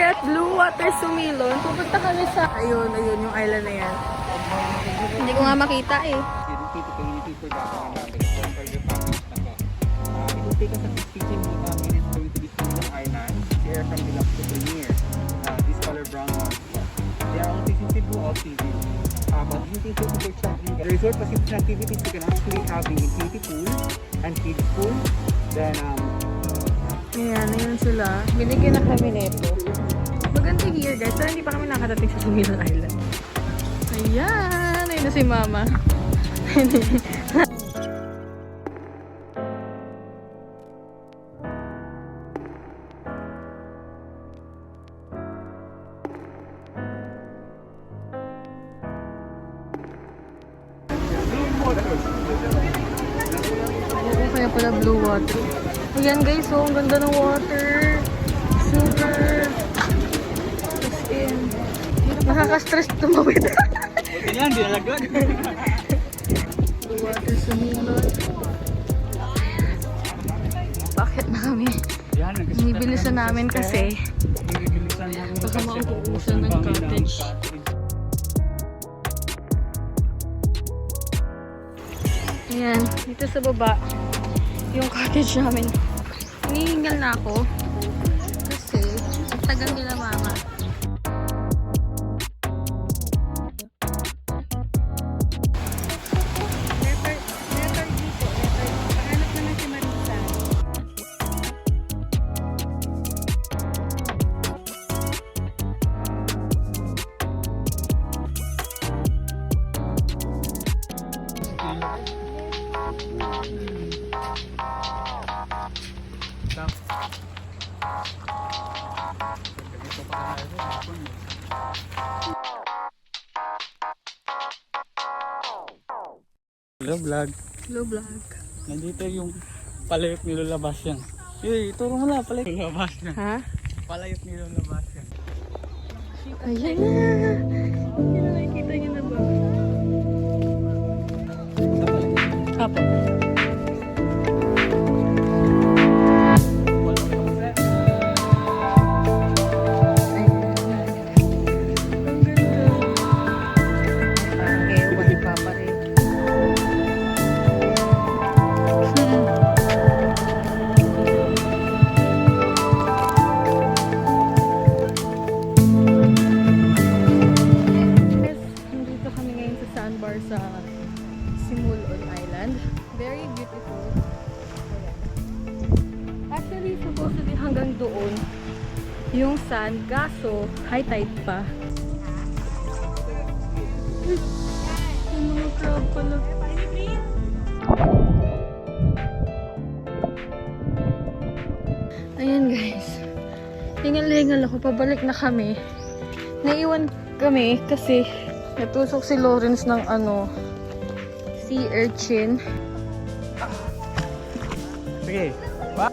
at Blue Water Sumilon. Pupunta kami sa... Ayun, yung island na yan. Hindi ko nga makita eh. It will take us at 15 minutes going to the Sumilon Island. The air from the left to the near. This color brown one. They are all facing Cebu or Cebu. But using Cebu for traveling, the resort facilities and activities you can actually have the infinity pool and kids pool. Then Ayan, ayun sila. Binigyan na kami nito. Maganda gear guys, pero hindi pa kami nakadating sa Sumilon Island. Ayan, ayun na si Mama. Kaya pala blue water. Ayan guys, oh, ang ganda ng water. Super. As in, nakaka-stress tumawid. ganyan, di nalaglag. Blue water Sumilon. Bakit na kami? Nibilisan namin kasi baka mauubusan ng cottage. Ayan, dito sa baba yung cottage namin. Hinihingal na ako kasi ang tagal nila Mama. Hello vlog. Hello vlog. Nandito yung palayot ni Lola Bastian. Turo mo na palayot ni Lola Bastian. Ha? Palayot ni Lola Bastian. Ayan na. Ayan na, nakikita niyo na ba? Apo. Sa Sumilon Island. Very beautiful. Ayan. Actually, supposedly hanggang doon yung sand. Kaso, high tide pa. Yung mga crab pala. Ayan guys. Hingal-hingal ako. Pabalik na kami. Naiwan kami kasi natusok si Lawrence ng sea urchin. Sige. Ba?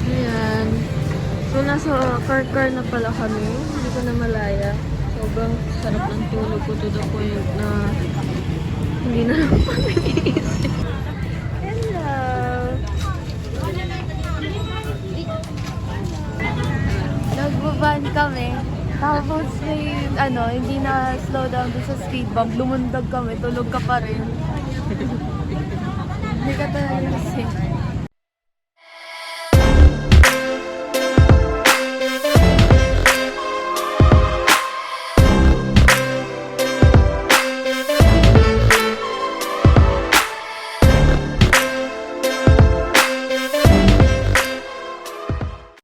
Ayan. So, nasa car na pala kami. Hindi ko na malaya. Sobrang sarap ng tulog ko to the point na hindi na lang pag-iisip. Hello! Nagbaban kami. Tapos may, hindi na slow down doon sa speed bump. Lumundag kami. Tulog ka pa rin. Hindi ka talaga gising.